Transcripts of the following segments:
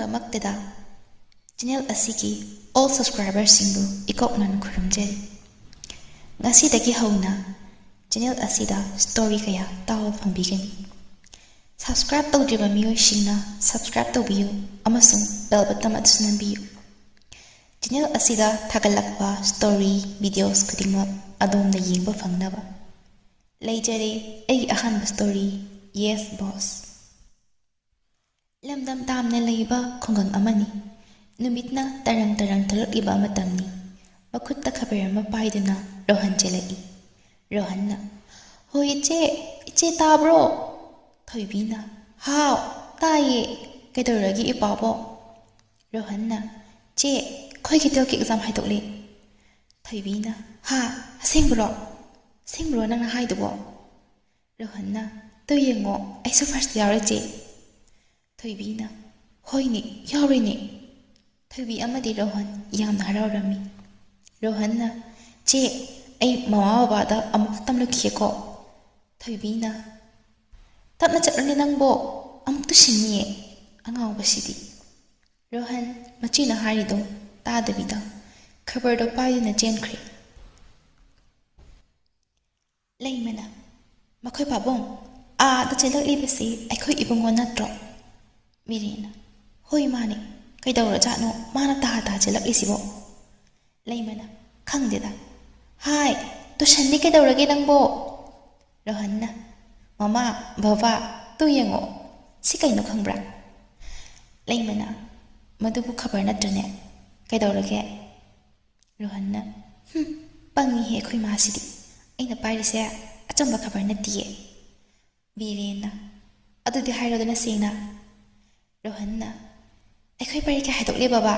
ꯑꯍꯥꯟꯕꯃꯛꯇꯗ channel ꯑꯁꯤꯒꯤ all subscribersꯤꯡꯕꯨ ꯏꯀꯣꯛꯅꯅ ꯈꯨꯔꯨꯝꯖꯔꯤ꯫ ꯉꯁꯤꯗꯒꯤ ꯍꯧꯅ ꯆꯦꯅꯦꯜ ꯑꯁꯤꯗ ꯁ꯭ꯇꯣꯔꯤ ꯀꯌꯥ ꯇꯥꯕ ꯐꯪꯕꯤꯒꯅꯤ꯫ ꯁꯕꯁꯀ꯭ꯔꯥꯏꯕ ꯇꯧꯗ꯭ꯔꯤꯕ ꯃꯤꯑꯣꯏꯁꯤꯡꯅ ꯁꯕꯁꯀ꯭ꯔꯥꯏꯕ ꯇꯧꯕꯤꯌꯨ ꯑꯃꯁꯨꯡ ꯕꯦꯜ ꯕꯇꯟ ꯑꯗꯨꯁꯨ ꯅꯝꯕꯤꯌꯨ꯫ ꯆꯦꯅꯦꯜ ꯑꯁꯤꯗ ꯊꯥꯒꯠꯂꯛꯄ ꯁ꯭ꯇꯣꯔꯤ ꯚꯤꯗꯤꯑꯣꯁ ꯈꯨꯗꯤꯡꯃꯛ ꯑꯗꯣꯝꯅ ꯌꯦꯡꯕ ꯐꯪꯅꯕ ꯂꯩꯖꯔꯦ ꯑꯩꯒꯤ ꯑꯍꯥꯟꯕ ꯁ꯭ꯇꯣꯔꯤ ꯌꯦꯁ ꯕꯣꯁ꯫ ꯂꯝꯗꯝ ꯇꯥꯝꯅ ꯂꯩꯕ ꯈꯨꯡꯒꯪ ꯑꯃꯅꯤ꯫ ꯅꯨꯃꯤꯠꯅ ꯇꯔꯪ ꯇꯔꯪ ꯊꯣꯛꯂꯛꯂꯤꯕ ꯃꯇꯝꯅꯤ꯫ ꯃꯈꯨꯠꯇ ꯈꯕꯔ ꯑꯃ ꯄꯥꯏꯗꯨꯅ ꯔꯣꯍꯟ ꯆꯦꯜꯂꯛꯏ꯫ ꯔꯣꯍꯟꯅ "ꯍꯣꯏ ꯏꯆꯦ, ꯏꯆꯦ ꯇꯥꯕ꯭ꯔꯣ?" ꯊꯣꯏꯕꯤꯅ "ꯍꯥꯎ, ꯇꯥꯏꯌꯦ, ꯀꯩꯗꯧꯔꯒꯦ ꯏꯄꯥꯕꯣ?" ꯔꯣꯍꯟꯅ "ꯆꯦ, ꯑꯩꯈꯣꯏꯒꯤ ꯇꯦꯜꯒꯤ ꯑꯦꯛꯖꯥꯝ ꯍꯥꯏꯗꯣꯛꯂꯦ." ꯊꯣꯏꯕꯤꯅ "ꯍꯥ, ꯑꯁꯦꯡꯕ꯭ꯔꯣ? ꯑꯁꯦꯡꯕ꯭ꯔꯣ ꯅꯪꯅ ꯍꯥꯏꯗꯨꯕꯣ?" ꯔꯣꯍꯟꯅ "ꯇꯨ ꯌꯦꯡꯉꯣ, ꯑꯩꯁꯨ ꯐꯥꯔꯁꯇ ꯌꯥꯎꯔꯦ ꯆꯦ." ꯊꯣꯏꯕꯤꯅ "ꯍꯣꯏꯅꯦ, ꯌꯥꯎꯔꯦꯅꯦ." ꯊꯣꯏꯕꯤ ꯑꯃꯗꯤ ꯔꯣꯍꯟ ꯌꯥꯝꯅ ꯍꯔꯥꯎꯔꯝꯃꯤ꯫ ꯔꯣꯍꯟꯅ "ꯆꯦ, ꯑꯩ ꯃꯃꯥ ꯕꯕꯥꯗ ꯑꯃꯨꯛ ꯇꯝꯂꯛꯈꯤꯒꯦꯀꯣ." ꯊꯣꯏꯕꯤꯅ "ꯇꯞꯅ ꯆꯠꯂꯨꯅꯦ ꯅꯪꯕꯣ, ꯑꯃꯨꯛ ꯇꯨꯁꯤꯟꯅꯤꯌꯦ ꯑꯉꯥꯎꯕꯁꯤꯗꯤ." ꯔꯣꯍꯟ ꯃꯆꯦꯅ ꯍꯥꯏꯔꯤꯗꯣ ꯇꯥꯗꯕꯤꯗ ꯈꯕꯔꯗꯣ ꯄꯥꯏꯗꯨꯅ ꯆꯦꯟꯈ꯭ꯔꯦ꯫ ꯂꯩꯃꯅ "ꯃꯈꯣꯏ ꯄꯥꯕꯨꯡ, ꯑꯥꯗ ꯆꯦꯜꯂꯛꯂꯤꯕꯁꯤ ꯑꯩꯈꯣꯏ ꯏꯕꯨꯡꯉꯣ ꯅꯠꯇ꯭ꯔꯣ?" ꯃꯤꯔꯦꯟꯅ "ꯍꯣꯏ ꯃꯥꯅꯦ, ꯀꯩꯗꯧꯔꯖꯥꯠꯅꯣ ꯃꯥꯅ ꯇꯥ ꯆꯦꯜꯂꯛꯂꯤꯁꯤꯕꯣ?" ꯂꯩꯃꯅ "ꯈꯪꯗꯦꯗ꯫ ꯍꯥꯏ, ꯇꯨꯁꯟꯗꯤ ꯀꯩꯗꯧꯔꯒꯦ ꯅꯪꯕꯣ?" ꯔꯣꯍꯟꯅ "ꯃꯃꯥ, ꯕꯕꯥ, ꯇꯨ ꯌꯦꯡꯉꯣ, ꯁꯤ ꯀꯩꯅꯣ ꯈꯪꯕ꯭ꯔꯥ?" ꯂꯩꯃꯅ "ꯃꯗꯨꯕꯨ ꯈꯕꯔ ꯅꯠꯇ꯭ꯔꯅꯦ, ꯀꯩꯗꯧꯔꯒꯦ?" ꯔꯣꯍꯟꯅ "ꯄꯪꯉꯤꯍꯦ ꯑꯩꯈꯣꯏ ꯃꯥꯁꯤꯗꯤ, ꯑꯩꯅ ꯄꯥꯏꯔꯤꯁꯦ ꯑꯆꯝꯕ ꯈꯕꯔ ꯅꯠꯇꯤꯌꯦ." ꯕꯤꯔꯦꯟꯅ "ꯑꯗꯨꯗꯤ ꯍꯥꯏꯔꯣꯗꯅ ꯁꯦꯡꯅ." ꯔꯣꯍꯟꯅ "ꯑꯩꯈꯣꯏ ꯄꯔꯤꯈꯥ ꯍꯥꯏꯗꯣꯛꯂꯦ ꯕꯕꯥ."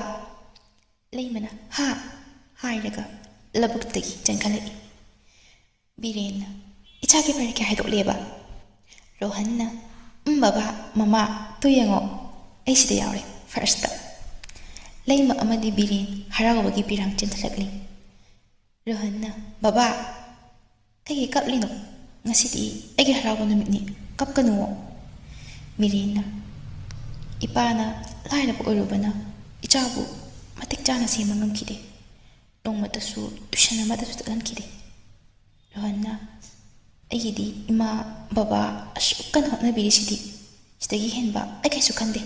ꯂꯩꯃꯅ "ꯍꯥ?" ꯍꯥꯏꯔꯒ ꯂꯧꯕꯨꯛꯇꯒꯤ ꯆꯦꯟꯈꯠꯂꯛꯏ꯫ ꯕꯤꯔꯦꯟꯅ "ꯏꯆꯥꯒꯤ ꯄꯔꯤꯈꯥ ꯍꯥꯏꯗꯣꯛꯂꯦꯕ?" ꯔꯣꯍꯟꯅ ꯕꯕꯥ, ꯃꯃꯥ, ꯇꯨ ꯌꯦꯡꯉꯣ, ꯑꯩ ꯁꯤꯗ ꯌꯥꯎꯔꯦ ꯐꯥꯔꯁꯇ." ꯂꯩꯃ ꯑꯃꯗꯤ ꯕꯤꯔꯦꯟ ꯍꯔꯥꯎꯕꯒꯤ ꯄꯤꯔꯥꯡ ꯆꯦꯟꯊꯠꯂꯛꯂꯤ꯫ ꯔꯣꯍꯟꯅ "ꯕꯕꯥ, ꯀꯩꯒꯤ ꯀꯞꯂꯤꯅꯣ? ꯉꯁꯤꯗꯤ ꯑꯩꯒꯤ ꯍꯔꯥꯎꯕ ꯅꯨꯃꯤꯠꯅꯤ, ꯀꯞꯀꯅꯨꯋꯣ." ꯃꯤꯔꯦꯟꯅ "ꯏꯄꯥꯅ ꯂꯥꯏꯔꯕ ꯑꯣꯏꯔꯨꯕꯅ ꯏꯆꯥꯕꯨ ꯃꯇꯤꯛ ꯆꯥꯅ ꯁꯦꯝꯕ ꯉꯝꯈꯤꯗꯦ. ꯅꯣꯡꯃꯇꯁꯨ ꯇꯨꯏꯁꯟ ꯑꯃꯗꯁꯨ ꯆꯠꯍꯟꯈꯤꯗꯦ." ꯔꯣꯍꯟꯅ "ꯑꯩꯒꯤꯗꯤ ꯏꯃꯥ, ꯕꯕꯥ ꯑꯁꯨꯛ ꯀꯟꯅ ꯍꯣꯠꯅꯕꯤꯔꯤꯁꯤꯗꯤ, ꯁꯤꯗꯒꯤ ꯍꯦꯟꯕ ꯑꯩ ꯀꯩꯁꯨ ꯈꯟꯗꯦ.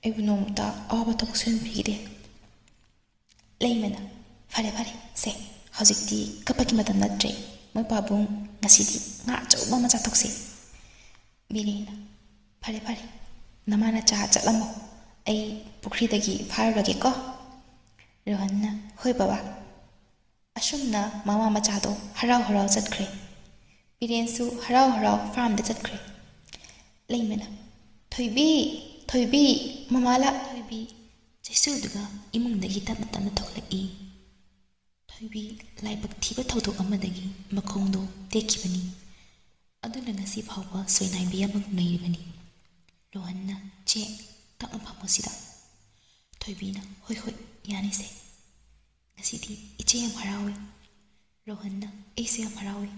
ꯑꯩꯕꯨ ꯅꯣꯡꯃꯇ ꯑꯋꯥꯕ ꯊꯕꯛ ꯁꯨꯍꯟꯕꯤꯈꯤꯗꯦ." ꯂꯩꯃꯅ "ꯐꯔꯦ ꯐꯔꯦ ꯁꯦ, ꯍꯧꯖꯤꯛꯇꯤ ꯀꯞꯄꯒꯤ ꯃꯇꯝ ꯅꯠꯇ꯭ꯔꯦ. ꯃꯣꯏ ꯄꯥꯕꯨꯡ ꯉꯁꯤꯗꯤ ꯉꯥ ꯑꯆꯧꯕ ꯑꯃ ꯆꯥꯊꯣꯛꯁꯦ." ꯕꯤꯔꯦꯟꯅ "ꯐꯔꯦ ꯐꯔꯦ, ꯅꯃꯥꯅ ꯆꯥ ꯆꯠꯂꯝꯃꯣ, ꯑꯩ ꯄꯨꯈ꯭ꯔꯤꯗꯒꯤ ꯐꯥꯔꯨꯔꯒꯦꯀꯣ." ꯔꯣꯍꯟꯅ "ꯍꯣꯏ ꯕꯕꯥ." ꯑꯁꯨꯝꯅ ꯃꯃꯥ ꯃꯆꯥꯗꯣ ꯍꯔꯥꯎ ꯍꯔꯥꯎ ꯆꯠꯈ꯭ꯔꯦ꯫ ꯕꯤꯔꯦꯟꯁꯨ ꯍꯔꯥꯎ ꯍꯔꯥꯎ ꯐꯥꯔꯝꯗ ꯆꯠꯈ꯭ꯔꯦ꯫ ꯂꯩꯃꯅ "ꯊꯣꯏꯕꯤ, ꯊꯣꯏꯕꯤ, ꯃꯃꯥ ꯊꯣꯏꯕꯤ." ꯆꯩꯁꯨꯗꯨꯒ ꯏꯃꯨꯡꯗꯒꯤ ꯇꯞꯅ ꯇꯞꯅ ꯊꯣꯛꯂꯛꯏ꯫ ꯊꯣꯏꯕꯤ ꯂꯥꯏꯕꯛ ꯊꯤꯕ ꯊꯧꯗꯣꯛ ꯑꯃꯗꯒꯤ ꯃꯈꯣꯡꯗꯣ ꯇꯦꯛꯈꯤꯕꯅꯤ꯫ ꯑꯗꯨꯅ ꯉꯁꯤ ꯐꯥꯎꯕ ꯁꯣꯏꯅꯥꯏꯕꯤ ꯑꯃꯒꯨꯝ ꯂꯩꯔꯤꯕꯅꯤ꯫ ꯔꯣꯍꯟꯅ "ꯆꯦ, ꯇꯞꯅ ꯐꯝꯃꯣ ꯁꯤꯗ." ꯊꯣꯏꯕꯤꯅ "ꯍꯣꯏ ꯍꯣꯏ, ꯌꯥꯅꯤꯁꯦ. ꯉꯁꯤꯗꯤ ꯏꯆꯦ ꯌꯥꯝ ꯍꯔꯥꯎꯏ." ꯔꯣꯍꯟꯅ "ꯑꯩꯁꯨ ꯌꯥꯝ ꯍꯔꯥꯎꯏ."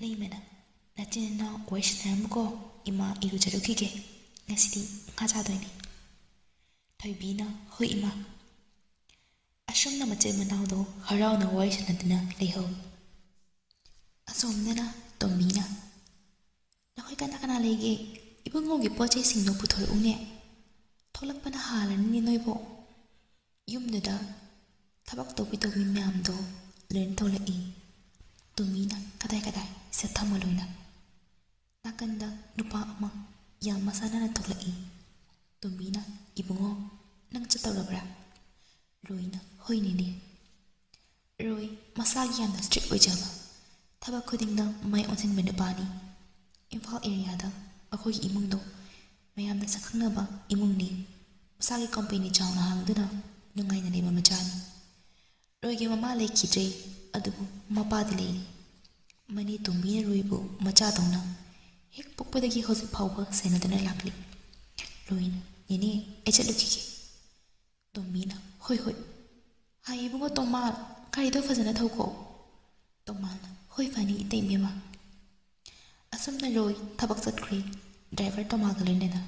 ꯂꯩꯃꯅ "ꯅꯆꯤꯟ ꯅꯅꯥꯎ ꯋꯥꯔꯤ ꯁꯥꯟꯅꯔꯝꯃꯨꯀꯣ, ꯏꯃꯥ ꯏꯔꯨꯖꯔꯨꯈꯤꯒꯦ, ꯉꯁꯤꯗꯤ ꯉꯥ ꯆꯥꯗꯣꯏꯅꯤ." ꯊꯣꯏꯕꯤꯅ "ꯍꯣꯏ ꯏꯃꯥ." ꯑꯁꯨꯝꯅ ꯃꯆꯤꯟ ꯃꯅꯥꯎꯗꯣ ꯍꯔꯥꯎꯅ ꯋꯥꯔꯤ ꯁꯥꯟꯅꯗꯨꯅ ꯂꯩꯍꯧꯏ꯫ ꯑꯁꯣꯝꯗꯅ ꯇꯣꯝꯕꯤꯅ "ꯅꯈꯣꯏ ꯀꯅꯥ ꯀꯅꯥ ꯂꯩꯒꯦ? ꯏꯕꯨꯡꯉꯣꯒꯤ ꯄꯣꯠ ꯆꯩꯁꯤꯡꯗꯣ ꯄꯨꯊꯣꯔꯛꯎꯅꯦ, ꯊꯣꯛꯂꯛꯄꯅ ꯍꯥꯜꯂꯅꯤꯅꯦ ꯅꯣꯏꯕꯣ." ꯌꯨꯝꯗꯨꯗ ꯊꯕꯛ ꯇꯧꯕꯤ ꯃꯌꯥꯝꯗꯣ ꯂꯣꯏꯅ ꯊꯣꯛꯂꯛꯏ꯫ ꯇꯣꯝꯕꯤꯅ "ꯀꯗꯥꯏ ꯀꯗꯥꯏ, ꯁꯤꯗ ꯊꯝꯃꯣ ꯂꯣꯏꯅ." ꯅꯥꯀꯟꯗ ꯅꯨꯄꯥ ꯑꯃ ꯌꯥꯝ ꯃꯁꯥ ꯅꯥꯟꯅ ꯊꯣꯛꯂꯛꯏ꯫ ꯇꯣꯝꯕꯤꯅ "ꯏꯕꯨꯡꯉꯣ, ꯅꯪ ꯆꯠꯇꯧꯔꯕ꯭ꯔꯥ?" ꯔꯣꯏꯅ "ꯍꯣꯏ ꯅꯦꯅꯦ." ꯔꯣꯏ ꯃꯁꯥꯒꯤ ꯌꯥꯝꯅ ꯏꯁꯇ꯭ꯔꯤꯛ ꯑꯣꯏꯖꯕ, ꯊꯕꯛ ꯈꯨꯗꯤꯡꯗ ꯃꯥꯏ ꯑꯣꯟꯁꯤꯟꯕ ꯅꯨꯄꯥꯅꯤ꯫ ꯏꯝꯐꯥꯜ ꯑꯦꯔꯤꯌꯥꯗ ꯑꯩꯈꯣꯏꯒꯤ ꯏꯃꯨꯡꯗꯣ ꯃꯌꯥꯝꯅ ꯁꯛꯈꯪꯅꯕ ꯏꯃꯨꯡꯅꯤ꯫ ꯃꯁꯥꯒꯤ ꯀꯝꯄꯦꯅꯤ ꯆꯥꯎꯅ ꯍꯥꯡꯗꯨꯅ ꯅꯨꯡꯉꯥꯏꯅ ꯂꯩꯕ ꯃꯆꯥꯅꯤ꯫ ꯔꯣꯏꯒꯤ ꯃꯃꯥ ꯂꯩꯈꯤꯗ꯭ꯔꯦ, ꯑꯗꯨꯕꯨ ꯃꯄꯥꯗꯤ ꯂꯩꯔꯤ꯫ ꯃꯅꯦ ꯇꯣꯝꯕꯤꯅ ꯔꯣꯏꯕꯨ ꯃꯆꯥꯗꯧꯅ ꯍꯦꯛ ꯄꯣꯛꯄꯗꯒꯤ ꯍꯧꯖꯤꯛ ꯐꯥꯎꯕ ꯁꯦꯟꯅꯗꯨꯅ ꯂꯥꯛꯂꯤ꯫ ꯔꯣꯏꯅ "ꯅꯦꯅꯦ, ꯑꯩ ꯆꯠꯂꯨꯈꯤꯒꯦ." ꯇꯣꯝꯕꯤꯅ "ꯍꯣꯏ ꯍꯣꯏ." "ꯍꯥꯏ ꯏꯕꯨꯡꯉꯣ ꯇꯣꯝꯃꯥꯜ, ꯒꯥꯔꯤꯗꯣ ꯐꯖꯅ ꯊꯧꯀꯣ." ꯇꯣꯝꯃꯥꯜꯅ "ꯍꯣꯏ ꯐꯅꯤ ꯏꯇꯩꯃꯦꯝꯃ." ꯑꯁꯨꯝꯅ ꯔꯣꯏ ꯊꯕꯛ ꯆꯠꯈ꯭ꯔꯦ, ꯗ꯭ꯔꯥꯏꯚꯔ ꯇꯣꯝꯃꯥꯜꯒ ꯂꯣꯏꯅꯅ꯫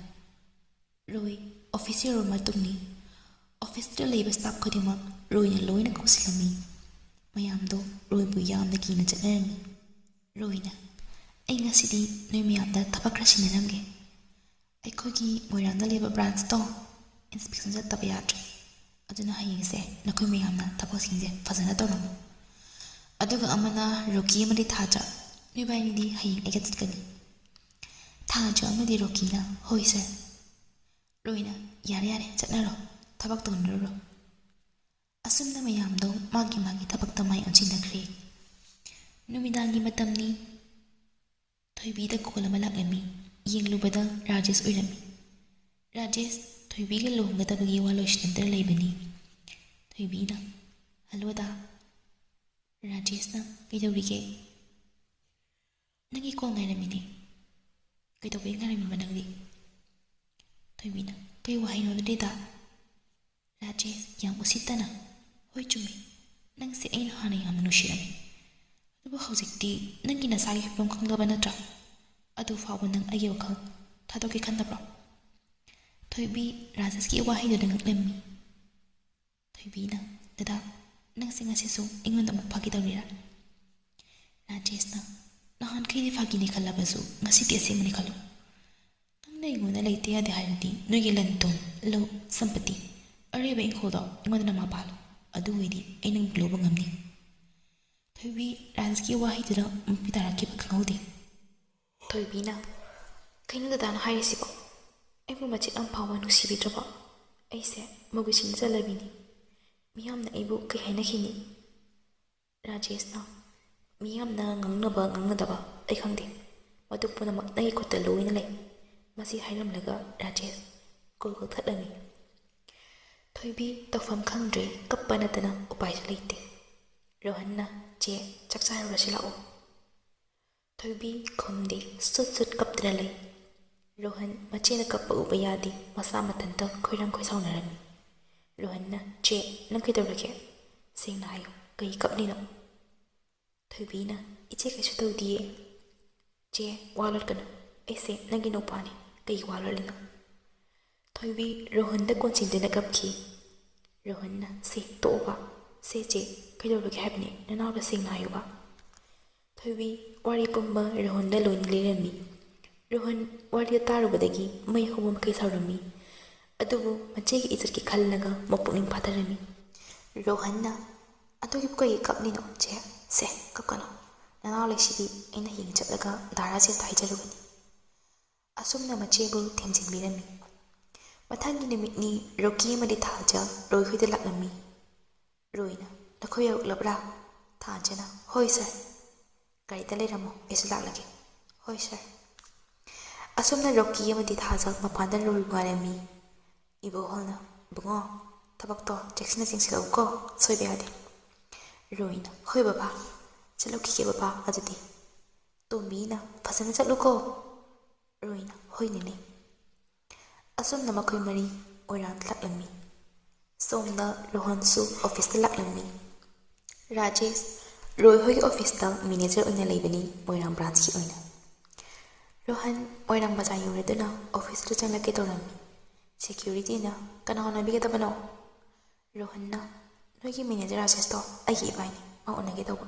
ꯔꯣꯏ ꯑꯣꯐꯤꯁ ꯌꯧꯔꯕ ꯃꯇꯨꯡꯅꯤ꯫ ꯑꯣꯐꯤꯁꯇ ꯂꯩꯕ ꯁ꯭ꯇꯥꯐ ꯈꯨꯗꯤꯡꯃꯛ ꯔꯣꯏꯅ ꯂꯣꯏꯅ ꯀꯧꯁꯤꯜꯂꯝꯃꯤ꯫ ꯃꯌꯥꯝꯗꯣ ꯔꯣꯏꯕꯨ ꯌꯥꯝꯅ ꯀꯤꯅ ꯆꯠꯅꯔꯝꯃꯤ꯫ ꯔꯣꯏꯅ, ꯑꯩ ꯉꯁꯤꯗꯤ ꯅꯣꯏ ꯃꯌꯥꯝꯗ ꯊꯕꯛ ꯈꯔ ꯁꯤꯟꯅꯔꯝꯒꯦ꯫ ꯑꯩꯈꯣꯏꯒꯤ ꯃꯣꯏꯔꯥꯡꯗ ꯂꯩꯕ ꯕ꯭ꯔꯥꯟꯁꯇꯣ ꯏꯟꯁꯄꯦꯛꯁꯟ ꯆꯠꯇꯕ ꯌꯥꯗ꯭ꯔꯦ꯫ ꯑꯗꯨꯅ ꯍꯌꯦꯡꯁꯦ ꯅꯈꯣꯏ ꯃꯌꯥꯝꯅ ꯊꯕꯛꯁꯤꯡꯁꯦ ꯐꯖꯅ ꯇꯧꯔꯝꯃꯨ꯫ ꯑꯗꯨꯒ ꯑꯃꯅ ꯔꯣꯀꯤ ꯑꯃꯗꯤ ꯊꯥꯖ, ꯅꯣꯏꯕꯥꯏꯅꯤꯗꯤ ꯍꯌꯦꯡ ꯑꯩꯒ ꯆꯠꯀꯅꯤ꯫ ꯊꯥꯖ ꯑꯃꯗꯤ ꯔꯣꯀꯤꯅ, ꯍꯣꯏ ꯁꯥꯔ꯫ ꯔꯣꯏꯅ, ꯌꯥꯔꯦ ꯌꯥꯔꯦ ꯆꯠꯅꯔꯣ, ꯊꯕꯛ ꯇꯧꯅꯔꯨꯔꯣ꯫ ꯑꯁꯨꯝꯅ ꯃꯌꯥꯝꯗꯣ ꯃꯥꯒꯤ ꯃꯥꯒꯤ ꯊꯕꯛꯇ ꯃꯥꯏ ꯑꯣꯟꯁꯤꯟꯅꯈ꯭ꯔꯦ꯫ ꯅꯨꯃꯤꯗꯥꯡꯒꯤ ꯃꯇꯝꯅꯤ꯫ ꯊꯣꯏꯕꯤꯗ ꯀꯣꯜ ꯑꯃ ꯂꯥꯛꯂꯝꯃꯤ꯫ ꯌꯦꯡꯂꯨꯕꯗ ꯔꯥꯖꯦꯁ ꯑꯣꯏꯔꯝꯃꯤ꯫ ꯔꯥꯖꯦꯁ ꯊꯣꯏꯕꯤꯒ ꯂꯨꯍꯣꯡꯒꯗꯕꯒꯤ ꯋꯥ ꯂꯣꯏꯁꯤꯟꯅꯗꯨꯅ ꯂꯩꯕꯅꯤ꯫ ꯊꯣꯏꯕꯤꯅ, ꯍꯜꯂꯣꯗꯥ꯫ ꯔꯥꯖꯦꯁꯅ, ꯀꯩꯗꯧꯔꯤꯒꯦ? ꯅꯪꯒꯤ ꯀꯣꯜ ꯉꯥꯏꯔꯝꯃꯤꯅꯦ꯫ ꯀꯩꯗꯧꯕꯩ ꯉꯥꯏꯔꯝꯃꯤꯕ ꯅꯪꯗꯤ? ꯊꯣꯏꯕꯤꯅ, ꯀꯩ ꯋꯥꯍꯩꯅꯣꯗꯦꯗꯥ? ꯔꯥꯖꯦꯁ ꯌꯥꯝ ꯎꯁꯤꯠꯇꯅ, ꯍꯣꯏ ꯆꯨꯝꯃꯤ, ꯅꯪꯁꯦ ꯑꯩꯅ ꯍꯥꯟꯅ ꯌꯥꯝꯅ ꯅꯨꯡꯁꯤꯔꯝꯃꯤ꯫ ꯑꯗꯨꯕꯨ ꯍꯧꯖꯤꯛꯇꯤ ꯅꯪꯒꯤ ꯅꯁꯥꯒꯤ ꯐꯤꯕꯝ ꯈꯪꯂꯕ ꯅꯠꯇ꯭ꯔꯥ? ꯑꯗꯨ ꯐꯥꯎꯕ ꯅꯪ ꯑꯩꯒꯤ ꯋꯥꯈꯜ ꯊꯥꯗꯣꯛꯀꯦ ꯈꯟꯗꯕ꯭ꯔꯣ? ꯊꯣꯏꯕꯤ ꯔꯥꯖꯦꯁꯀꯤ ꯋꯥꯍꯩꯗꯨꯗ ꯉꯛꯂꯝꯃꯤ꯫ ꯊꯣꯏꯕꯤꯅ, ꯗꯗꯥ, ꯅꯪꯁꯦ ꯉꯁꯤꯁꯨ ꯑꯩꯉꯣꯟꯗ ꯑꯃꯨꯛ ꯐꯥꯒꯤ ꯇꯧꯔꯤꯔꯥ? ꯔꯥꯖꯦꯁꯅ, ꯅꯍꯥꯟꯈꯩꯗꯤ ꯐꯥꯒꯤꯅꯤ ꯈꯜꯂꯕꯁꯨ ꯉꯁꯤꯗꯤ ꯑꯁꯦꯡꯕꯅꯤ ꯈꯜꯂꯨ꯫ ꯅꯪꯅ ꯑꯩꯉꯣꯟꯗ ꯂꯩꯇꯦ ꯌꯥꯗꯦ ꯍꯥꯏꯔꯗꯤ ꯅꯣꯏꯒꯤ ꯂꯟ ꯊꯨꯝ, ꯂꯧ, ꯁꯝꯄꯇꯤ, ꯑꯔꯩꯕ ꯏꯪꯈꯣꯜꯗꯣ ꯑꯩꯉꯣꯟꯗ ꯅꯃꯥ ꯄꯥꯜꯂꯨ꯫ ꯑꯗꯨ ꯑꯣꯏꯗꯤ ꯑꯩ ꯅꯪꯕꯨ ꯂꯧꯕ ꯉꯝꯅꯤ꯫ ꯊꯣꯏꯕꯤ ꯔꯥꯖꯦꯁꯀꯤ ꯋꯥꯍꯩꯗꯨꯗ ꯃꯄꯤ ꯇꯥꯔꯛꯈꯤꯕ ꯈꯪꯍꯧꯗꯦ꯫ ꯊꯣꯏꯕꯤꯅ, ꯀꯩꯅꯣ ꯗꯗꯥꯅ ꯍꯥꯏꯔꯤꯁꯤꯕꯣ? ꯑꯩꯕꯨ ꯃꯆꯦꯠ ꯑꯃ ꯐꯥꯎꯕ ꯅꯨꯡꯁꯤꯕꯤꯗ꯭ꯔꯕꯣ? ꯑꯩꯁꯦ ꯃꯧꯒꯤꯁꯤꯡ ꯆꯠꯂꯕꯤꯅꯤ꯫ ꯃꯤꯌꯥꯝꯅ ꯑꯩꯕꯨ ꯀꯩ ꯍꯥꯏꯅꯈꯤꯅꯤ? ꯔꯥꯖꯦꯁꯅ, ꯃꯤꯌꯥꯝꯅ ꯉꯥꯡꯅꯕ ꯉꯥꯡꯅꯗꯕ ꯑꯩ ꯈꯪꯗꯦ꯫ ꯃꯗꯨ ꯄꯨꯝꯅꯃꯛ ꯅꯪꯒꯤ ꯈꯨꯠꯇ ꯂꯣꯏꯅ ꯂꯩ꯫ ꯃꯁꯤ ꯍꯥꯏꯔꯝꯂꯒ ꯔꯥꯖꯦꯁ ꯀꯣꯜ ꯀꯛꯊꯠꯂꯝꯃꯤ꯫ ꯊꯣꯏꯕꯤ ꯇꯧꯐꯝ ꯈꯪꯗ꯭ꯔꯦ, ꯀꯞꯄ ꯅꯠꯇꯅ ꯎꯄꯥꯏꯁꯨ ꯂꯩꯇꯦ꯫ ꯔꯣꯍꯟꯅ, ꯆꯦ, ꯆꯥꯛ ꯆꯥꯔꯨꯔꯁꯤ ꯂꯥꯛꯑꯣ꯫ ꯊꯣꯏꯕꯤ ꯈꯨꯝꯗꯦ, ꯁꯨꯠ ꯁꯨꯠ ꯀꯞꯇꯨꯅ ꯂꯩ꯫ ꯔꯣꯍꯟ ꯃꯆꯦꯅ ꯀꯞꯄ ꯎꯕ ꯌꯥꯗꯦ, ꯃꯁꯥ ꯃꯊꯟꯇ ꯈꯣꯏꯔꯥꯡ ꯈꯣꯏꯁꯥꯎꯅꯔꯝꯃꯤ꯫ ꯔꯣꯍꯟꯅ, ꯆꯦ, ꯅꯪ ꯀꯩꯗꯧꯔꯒꯦ? ꯁꯦꯡꯅ ꯍꯥꯏꯌꯨ, ꯀꯩ ꯀꯞꯂꯤꯅꯣ? ꯊꯣꯏꯕꯤꯅ, ꯏꯆꯦ ꯀꯩꯁꯨ ꯇꯧꯗꯤꯌꯦ꯫ ꯆꯦ, ꯋꯥ ꯂꯣꯠꯀꯅꯨ, ꯑꯩꯁꯦ ꯅꯪꯒꯤ ꯅꯨꯄꯥꯅꯤ, ꯀꯩꯒꯤ ꯋꯥ ꯂꯣꯠꯂꯤꯅꯣ? ꯊꯣꯏꯕꯤ ꯔꯣꯍꯟꯗ ꯀꯣꯟꯁꯤꯟꯗꯨꯅ ꯀꯞꯈꯤ꯫ ꯔꯣꯍꯟꯅ, ꯁꯦ ꯇꯣꯛꯑꯣꯕ, ꯁꯦ ꯆꯦ, ꯀꯩꯗꯧꯔꯒꯦ ꯍꯥꯏꯕꯅꯤ, ꯅꯅꯥꯎꯗ ꯁꯦꯡꯅ ꯍꯥꯏꯌꯨꯕ꯫ ꯊꯣꯏꯕꯤ ꯋꯥꯔꯤ ꯄꯨꯝꯕ ꯔꯣꯍꯟꯗ ꯂꯣꯏꯅ ꯂꯤꯔꯝꯃꯤ꯫ ꯔꯣꯍꯟ ꯋꯥꯔꯤꯗꯨ ꯇꯥꯔꯨꯕꯗꯒꯤ ꯃꯩ ꯍꯧꯕ ꯃꯈꯩ ꯁꯥꯎꯔꯝꯃꯤ꯫ ꯑꯗꯨꯕꯨ ꯃꯆꯦꯒꯤ ꯏꯖꯠꯀꯤ ꯈꯜꯂꯒ ꯃꯄꯨꯛꯅꯤꯡ ꯐꯥꯊꯔꯝꯃꯤ꯫ ꯔꯣꯍꯟꯅ, ꯑꯗꯨꯒꯤꯕꯨ ꯀꯩꯒꯤ ꯀꯞꯂꯤꯅꯣ ꯆꯦ? ꯁꯦ ꯀꯞꯀꯅꯨ, ꯅꯅꯥꯎ ꯂꯩꯁꯤꯗꯤ ꯑꯩꯅ ꯍꯌꯦꯡ ꯆꯠꯂꯒ ꯗꯥ ꯔꯥꯖꯦꯁꯇ ꯍꯥꯏꯖꯔꯨꯒꯅꯤ꯫ ꯑꯁꯨꯝꯅ ꯃꯆꯦꯕꯨ ꯊꯦꯝꯖꯤꯟꯕꯤꯔꯝꯃꯤ꯫ ꯃꯊꯪꯒꯤ ꯅꯨꯃꯤꯠꯅꯤ꯫ ꯔꯣꯀꯤ ꯑꯃꯗꯤ ꯊꯥꯖ ꯔꯣꯏꯍꯣꯏꯗ ꯂꯥꯛꯂꯝꯃꯤ꯫ ꯔꯣꯏꯅ, ꯅꯈꯣꯏ ꯌꯧꯔꯛꯂꯕ꯭ꯔꯥ? ꯊꯥꯖꯅ, ꯍꯣꯏ ꯁꯥꯔ꯫ ꯒꯥꯔꯤꯗ ꯂꯩꯔꯝꯃꯣ, ꯑꯩꯁꯨ ꯂꯥꯛꯂꯒꯦ꯫ ꯍꯣꯏ ꯁꯥꯔ꯫ ꯑꯁꯨꯝꯅ ꯔꯣꯀꯤ ꯑꯃꯗꯤ ꯊꯥꯖ ꯃꯄꯥꯟꯗ ꯔꯣꯏꯕꯨ ꯉꯥꯏꯔꯝꯃꯤ꯫ ꯏꯕꯣꯍꯜꯅ, ꯏꯕꯨꯡꯉꯣ, ꯊꯕꯛꯇꯣ ꯆꯦꯛꯁꯤꯟꯅ ꯆꯦꯡꯁꯤꯜꯂꯛꯎꯀꯣ, ꯁꯣꯏꯕ ꯌꯥꯗꯦ꯫ ꯔꯣꯏꯅ, ꯍꯣꯏ ꯕꯕꯥ, ꯆꯠꯂꯨꯈꯤꯒꯦ ꯕꯕꯥ ꯑꯗꯨꯗꯤ꯫ ꯇꯣꯝꯕꯤꯅ, ꯐꯖꯅ ꯆꯠꯂꯨꯀꯣ꯫ ꯔꯣꯏꯅ, ꯍꯣꯏ ꯅꯦꯅꯦ꯫ ꯑꯁꯨꯝꯅ ꯃꯈꯣꯏ ꯃꯔꯤ ꯃꯣꯏꯔꯥꯡꯗ ꯂꯥꯛꯂꯝꯃꯤ꯫ ꯁꯣꯝꯗ ꯔꯣꯍꯟꯁꯨ ꯑꯣꯐꯤꯁꯇ ꯂꯥꯛꯂꯝꯃꯤ꯫ ꯔꯥꯖꯦꯁ ꯔꯣꯏꯍꯣꯏꯒꯤ ꯑꯣꯐꯤꯁꯇ ꯃꯦꯅꯦꯖꯔ ꯑꯣꯏꯅ ꯂꯩꯕꯅꯤ, ꯃꯣꯏꯔꯥꯡ ꯕ꯭ꯔꯥꯟꯁꯀꯤ ꯑꯣꯏꯅ꯫ ꯔꯣꯍꯟ ꯃꯣꯏꯔꯥꯡ ꯕꯖꯥꯔ ꯌꯧꯔꯗꯨꯅ ꯑꯣꯐꯤꯁꯇꯨ ꯆꯪꯂꯛꯀꯦ ꯇꯧꯔꯝꯃꯤ꯫ ꯁꯦꯀ꯭ꯌꯨꯔꯤꯇꯤꯅ, ꯀꯅꯥ ꯎꯅꯕꯤꯒꯗꯕꯅꯣ? ꯔꯣꯍꯟꯅ, ꯅꯣꯏꯒꯤ ꯃꯦꯅꯦꯖꯔ ꯔꯥꯖꯦꯁꯇꯣ ꯑꯩꯒꯤ ꯏꯕꯥꯏꯅꯤ, ꯃꯥ ꯎꯅꯒꯦ ꯇꯧꯕ꯫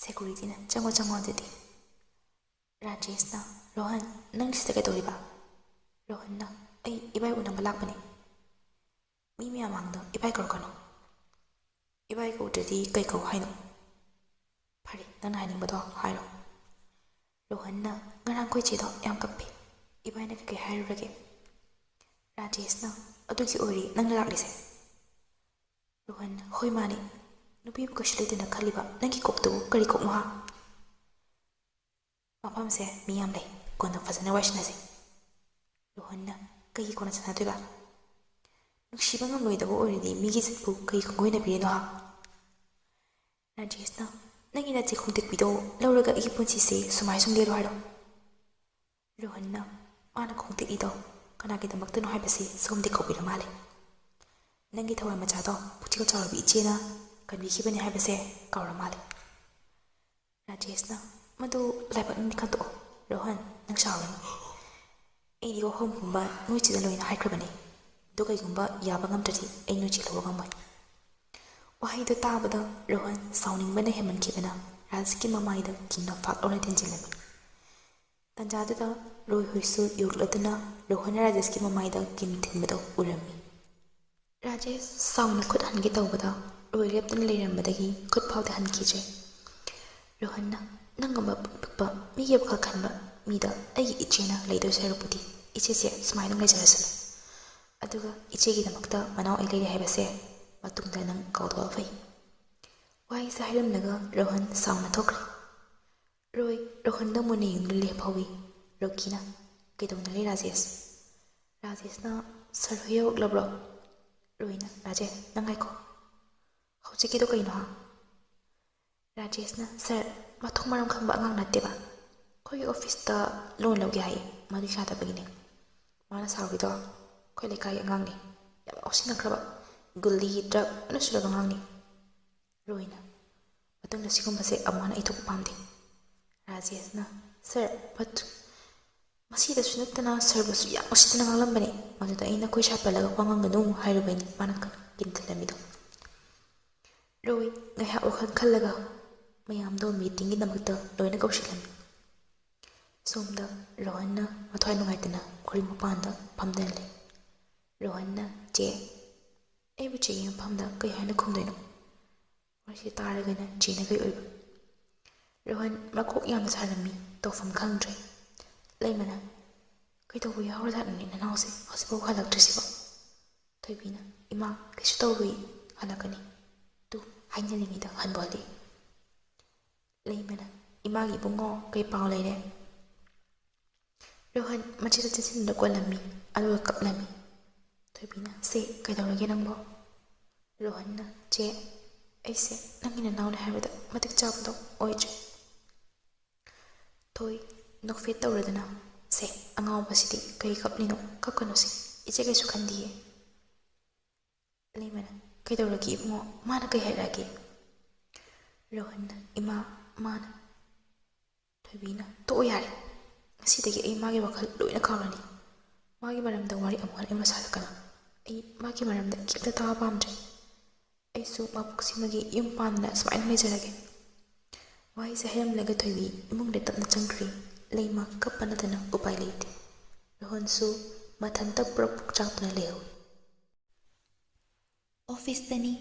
ꯁꯦꯀ꯭ꯌꯨꯔꯤꯇꯤꯅ, ꯆꯪꯉꯣ ꯆꯪꯉꯣ ꯑꯗꯨꯗꯤ꯫ ꯔꯥꯖꯦꯁꯅ, ꯔꯣꯍꯟ, ꯅꯪ ꯁꯤꯗ ꯀꯩꯗꯧꯔꯤꯕ? ꯔꯣꯍꯟꯅ, ꯑꯩ ꯏꯕꯥꯏ ꯎꯅꯕ ꯂꯥꯛꯄꯅꯤ꯫ ꯃꯤ ꯃꯌꯥꯝ ꯃꯥꯡꯗ ꯏꯕꯥꯏ ꯀꯧꯔꯛꯀꯅꯨ꯫ ꯏꯕꯥꯏ ꯀꯧꯗ꯭ꯔꯗꯤ ꯀꯩ ꯀꯧ ꯍꯥꯏꯅꯣ? ꯐꯔꯦ, ꯅꯪꯅ ꯍꯥꯏꯅꯤꯡꯕꯗꯣ ꯍꯥꯏꯔꯣ꯫ ꯔꯣꯍꯟꯅ, ꯉꯔꯥꯡ ꯑꯩꯈꯣꯏ ꯆꯦꯗꯣ ꯌꯥꯝ ꯀꯞꯄꯤ, ꯏꯕꯥꯏꯅ ꯀꯩꯀꯩ ꯍꯥꯏꯔꯨꯔꯒꯦ? ꯔꯥꯖꯦꯁꯅ, ꯑꯗꯨꯒꯤ ꯑꯣꯏꯔꯦ ꯅꯪꯅ ꯂꯥꯛꯂꯤꯁꯦ? ꯔꯣꯍꯟꯅ, ꯍꯣꯏ ꯃꯥꯅꯤ, ꯅꯨꯄꯤꯕꯨ ꯀꯩꯁꯨ ꯂꯩꯇꯅ ꯈꯜꯂꯤꯕ ꯅꯪꯒꯤ ꯀꯣꯛꯇꯨꯕꯨ ꯀꯔꯤ ꯀꯣꯛꯅꯣ ꯍꯥ? ꯃꯐꯝꯁꯦ ꯃꯤ ꯌꯥꯝ ꯂꯩ, ꯀꯣꯟꯅ ꯐꯖꯅ ꯋꯥꯔꯤ ꯁꯥꯟꯅꯁꯤ꯫ ꯔꯣꯍꯟꯅ, ꯀꯩꯒꯤ ꯀꯣꯟꯅ ꯁꯥꯟꯅꯗꯣꯏꯕ? ꯅꯨꯡꯁꯤꯕ ꯉꯝꯂꯣꯏꯗꯕ ꯑꯣꯏꯔꯗꯤ ꯃꯤꯒꯤ ꯆꯠꯄꯨ ꯀꯩ ꯈꯣꯡꯒꯣꯏꯅꯕꯤꯔꯤꯅꯣ ꯍꯥ? ꯔꯥꯖꯦꯁꯅ, ꯅꯪꯒꯤ ꯅꯆꯦ ꯈꯣꯡꯇꯦꯛꯄꯤꯗꯣ ꯂꯧꯔꯒ ꯑꯩꯒꯤ ꯄꯨꯟꯁꯤꯁꯦ ꯁꯨꯃꯥꯏ ꯁꯨꯝ ꯂꯦꯜꯂꯣ ꯍꯥꯏꯔꯣ? ꯔꯣꯍꯟꯅ, ꯃꯥꯅ ꯈꯣꯡꯇꯦꯛꯏꯗꯣ ꯀꯅꯥꯒꯤꯗꯃꯛꯇꯅꯣ ꯍꯥꯏꯕꯁꯤ ꯁꯣꯝꯗꯤ ꯀꯧꯕꯤꯔ ꯃꯥꯜꯂꯦ꯫ ꯅꯪꯒꯤ ꯊꯋꯥꯏ ꯃꯆꯥꯗꯣ ꯄꯨꯛꯆꯦꯜ ꯆꯥꯎꯔꯕꯤ ꯏꯆꯦꯅ ꯀꯟꯕꯤꯈꯤꯕꯅꯤ ꯍꯥꯏꯕꯁꯦ ꯀꯥꯎꯔ ꯃꯥꯜꯂꯦ꯫ ꯔꯥꯖꯦꯁꯅ, ꯃꯗꯨ ꯂꯥꯏꯕꯛꯅꯤ ꯈꯟꯇꯣꯛꯑꯣ꯫ ꯔꯣꯍꯟ, ꯅꯪ ꯁꯥꯎꯔꯅꯨ꯫ ꯑꯩꯗꯤ ꯋꯥꯐꯝ ꯄꯨꯝꯕ ꯅꯣꯏ ꯆꯦꯗ ꯂꯣꯏꯅ ꯍꯥꯏꯈ꯭ꯔꯕꯅꯤ ꯑꯗꯨ ꯀꯩꯒꯨꯝꯕ ꯌꯥꯕ ꯉꯝꯗ꯭ꯔꯗꯤ ꯑꯩ ꯅꯣꯏ ꯆꯦ ꯂꯧꯕ ꯉꯝꯃꯣꯏ ꯋꯥꯍꯩꯗꯣ ꯇꯥꯕꯗ ꯔꯣꯍꯟ ꯁꯥꯎꯅꯤꯡꯕꯅ ꯍꯦꯟꯃꯟꯈꯤꯕꯅ ꯔꯥꯖꯦꯁꯀꯤ ꯃꯃꯥꯏꯗ ꯀꯤꯟꯅ ꯐꯥꯛ ꯂꯥꯎꯅ ꯊꯤꯟꯖꯤꯜꯂꯝꯃꯤ ꯇꯟꯖꯥꯗꯨꯗ ꯔꯣꯏ ꯍꯣꯏꯁꯨ ꯌꯣꯛꯂꯗꯨꯅ ꯔꯣꯍꯟꯅ ꯔꯥꯖꯦꯁꯀꯤ ꯃꯃꯥꯏꯗ ꯀꯤꯟ ꯊꯤꯟꯕꯗꯣ ꯎꯔꯝꯃꯤ ꯔꯥꯖꯦꯁ ꯁꯥꯎꯅ ꯈꯨꯠ ꯍꯟꯒꯦ ꯇꯧꯕꯗ ꯔꯣꯏ ꯂꯦꯞꯇꯨꯅ ꯂꯩꯔꯝꯕꯗꯒꯤ ꯈꯨꯠ ꯐꯥꯎꯗ ꯍꯟꯈꯤꯗ꯭ꯔꯦ ꯔꯣꯍꯟꯅ ꯅꯪꯒꯨꯝꯕ ꯄꯤꯛꯄ ꯃꯤꯒꯤ ꯋꯥꯈꯜ ꯈꯟꯕ ꯃꯤꯗ ꯑꯩꯒꯤ ꯏꯆꯦꯅ ꯂꯩꯗꯣꯏ ꯁꯔꯨꯛꯄꯨꯗꯤ ꯏꯆꯦꯁꯦ ꯁꯨꯃꯥꯏꯅ ꯑꯗꯨꯝ ꯂꯩꯖꯔꯁꯅꯨ ꯑꯗꯨꯒ ꯏꯆꯦꯒꯤꯗꯃꯛꯇ ꯃꯅꯥꯎ ꯑꯩ ꯂꯩꯔꯦ ꯍꯥꯏꯕꯁꯦ ꯃꯇꯨꯡꯗ ꯅꯪ ꯀꯥꯎꯊꯣꯛꯑ ꯐꯩ ꯋꯥꯍꯩꯁꯦ ꯍꯥꯏꯔꯝꯂꯒ ꯔꯣꯍꯟ ꯁꯥꯎꯅ ꯊꯣꯛꯈ꯭ꯔꯦ ꯔꯣꯏ ꯔꯣꯍꯟꯗ ꯃꯨꯟꯅ ꯌꯦꯡꯗꯨꯅ ꯂꯦꯞꯍꯧꯏ ꯔꯣꯀꯤꯅ ꯀꯩꯗꯧꯅꯔꯦ ꯔꯥꯖꯦꯁꯅ ꯁꯔ ꯍꯣꯏ ꯌꯧꯔꯛꯂꯕ꯭ꯔꯣ ꯔꯣꯏꯅ ꯔꯥꯖꯦ ꯅꯪ ꯉꯥꯏꯈꯣ ꯍꯧꯖꯤꯛꯀꯤꯗꯣ ꯀꯩꯅꯣ ꯔꯥꯖꯦꯁꯅ ꯁꯔ ꯃꯊꯣꯡ ꯃꯔꯝ ꯈꯪꯕ ꯑꯉꯥꯡ ꯅꯠꯇꯦꯕ ꯑꯩꯈꯣꯏꯒꯤ ꯑꯣꯐꯤꯁꯇ ꯂꯣꯟ ꯂꯧꯒꯦ ꯍꯥꯏꯌꯦ ꯃꯗꯨ ꯌꯥꯗꯕꯒꯤꯅꯦ ꯃꯥꯅ ꯁꯥꯎꯔꯤꯗꯣ ꯑꯩꯈꯣꯏ ꯂꯩꯀꯥꯏꯒꯤ ꯑꯉꯥꯡꯅꯤ ꯌꯥꯝ ꯉꯥꯎꯁꯤꯟꯅꯈ꯭ꯔꯕ ꯒꯨꯂꯤ ꯗ꯭ꯔꯛ ꯂꯣꯏꯅ ꯁꯨꯔꯕ ꯑꯉꯥꯡꯅꯤ ꯔꯣꯏꯅ ꯃꯇꯨꯡꯗ ꯁꯤꯒꯨꯝꯕꯁꯦ ꯑꯃꯨꯛ ꯍꯟꯅ ꯑꯩ ꯊꯣꯛꯄ ꯄꯥꯝꯗꯦ ꯔꯥꯖꯦꯁꯅ ꯁꯔ ꯃꯁꯤꯗꯁꯨ ꯅꯠꯇꯅ ꯁꯔꯕꯨꯁꯨ ꯌꯥꯝ ꯎꯁꯤꯠꯇꯅ ꯉꯥꯡꯂꯝꯕꯅꯤ ꯃꯗꯨꯗ ꯑꯩꯅ ꯑꯩꯈꯣꯏ ꯁꯥꯏ ꯄꯜꯂꯒ ꯋꯥ ꯉꯥꯡꯒꯅꯨ ꯍꯥꯏꯔꯨꯕꯩꯅꯤ ꯃꯥꯅ ꯀꯤꯟꯊꯤꯜꯂꯝꯃꯤꯗꯣ ꯔꯣꯏ ꯉꯥꯏꯍꯥꯛ ꯋꯥꯈꯜ ꯈꯜꯂꯒ ꯃꯌꯥꯝꯗꯣ ꯃꯤꯇꯤꯡꯒꯤꯗꯃꯛꯇ ꯂꯣꯏꯅ ꯀꯧꯁꯤꯜꯂꯝꯃꯤ ꯁꯣꯝꯗ ꯔꯣꯍꯟꯅ ꯃꯊ꯭ꯋꯥꯏ ꯅꯨꯡꯉꯥꯏꯇꯅ ꯈꯨꯔꯤ ꯃꯄꯥꯟꯗ ꯐꯝꯗꯅ ꯂꯩ ꯔꯣꯍꯟꯅ ꯆꯦ ꯑꯩꯕꯨ ꯆꯦꯒꯤ ꯃꯐꯝꯗ ꯀꯩ ꯍꯥꯏꯅ ꯈꯨꯝꯗꯣꯏꯅꯣ ꯋꯥꯔꯤꯁꯤ ꯇꯥꯔꯒꯅ ꯆꯦꯅ ꯀꯩ ꯑꯣꯏꯕ ꯔꯣꯍꯟ ꯃꯀꯣꯛ ꯌꯥꯝꯅ ꯁꯥꯔꯝꯃꯤ ꯇꯧꯐꯝ ꯈꯪꯗ꯭ꯔꯦ ꯂꯩꯃꯅ ꯀꯩꯗꯧꯕ ꯌꯥꯎꯔꯖꯥꯠꯅꯣꯅꯦ ꯅꯅꯥꯎꯁꯦ ꯍꯧꯖꯤꯛꯐꯥꯎ ꯍꯜꯂꯛꯇ꯭ꯔꯤꯁꯤꯕꯣ ꯊꯣꯏꯕꯤꯅ ꯏꯃꯥ ꯀꯩꯁꯨ ꯇꯧꯔꯨꯏ ꯍꯜꯂꯛꯀꯅꯤ ꯇꯨ ꯍꯥꯏꯅꯔꯤꯉꯩꯗ ꯍꯟꯕꯣꯜꯂꯤ ꯂꯩꯃꯅ ꯏꯃꯥꯒꯤ ꯏꯕꯨꯡꯉꯣ ꯀꯩ ꯄꯥꯎ ꯂꯩꯔꯦ ꯔꯣꯍꯟ ꯃꯆꯦꯗ ꯆꯤꯟꯁꯤꯟꯗ ꯀꯣꯜꯂꯝꯃꯤ ꯑꯗꯨꯒ ꯀꯞꯂꯝꯃꯤ ꯊꯣꯏꯕꯤꯅ ꯁꯦ ꯀꯩꯗꯧꯔꯒꯦ ꯅꯪꯕꯣ ꯔꯣꯍꯟꯅ ꯆꯦ ꯑꯩꯁꯦ ꯅꯪꯒꯤ ꯅꯅꯥꯎꯅꯦ ꯍꯥꯏꯕꯗ ꯃꯇꯤꯛ ꯆꯥꯕꯗꯣ ꯑꯣꯏꯗ꯭ꯔꯦ ꯊꯣꯏ ꯅꯣꯛꯐꯦꯠ ꯇꯧꯔꯗꯅ ꯁꯦ ꯑꯉꯥꯎꯕꯁꯤꯗꯤ ꯀꯔꯤ ꯀꯞꯂꯤꯅꯣ ꯀꯞꯀꯅꯨꯁꯤ ꯏꯆꯦ ꯀꯩꯁꯨ ꯈꯟꯗꯤꯌꯦ ꯂꯩꯃꯅ ꯀꯩꯗꯧꯔꯒꯦ ꯏꯕꯨꯡꯉꯣ ꯃꯥꯅ ꯀꯩ ꯍꯥꯏꯔꯛꯑꯒꯦ ꯔꯣꯍꯟꯅ ꯏꯃꯥ ꯃꯥꯅ ꯊꯣꯏꯕꯤꯅ ꯇꯣꯛꯑꯣ ꯌꯥꯔꯦ ꯉꯁꯤꯗꯒꯤ ꯑꯩ ꯃꯥꯒꯤ ꯋꯥꯈꯜ ꯂꯣꯏꯅ ꯀꯥꯎꯔꯅꯤ ꯃꯥꯒꯤ ꯃꯔꯝꯗ ꯋꯥꯔꯤ ꯑꯃꯨꯛ ꯍꯟꯅ ꯑꯩꯉꯣꯟꯗ ꯁꯥꯔꯛꯀꯅꯨ ꯑꯩ ꯃꯥꯒꯤ ꯃꯔꯝꯗ ꯀꯩꯝꯇ ꯇꯥꯕ ꯄꯥꯝꯗ꯭ꯔꯦ ꯑꯩꯁꯨ ꯃꯕꯣꯛꯁꯤꯃꯒꯤ ꯌꯨꯝ ꯄꯥꯟꯗꯅ ꯁꯨꯃꯥꯏꯅ ꯂꯩꯖꯔꯒꯦ ꯋꯥꯍꯩꯁꯦ ꯍꯩꯔꯝꯂꯒ ꯊꯣꯏꯕꯤ ꯏꯃꯨꯡꯗ ꯇꯞꯅ ꯆꯪꯈ꯭ꯔꯤ ꯂꯩꯃ ꯀꯞꯄ ꯅꯠꯇꯅ ꯎꯄꯥꯏ ꯂꯩꯇꯦ ꯔꯣꯍꯟꯁꯨ ꯃꯊꯟꯇ ꯄꯨꯔꯞ ꯆꯥꯛꯇꯨꯅ ꯂꯩꯍꯧꯏ ꯑꯣꯐꯤꯁꯇꯅꯤ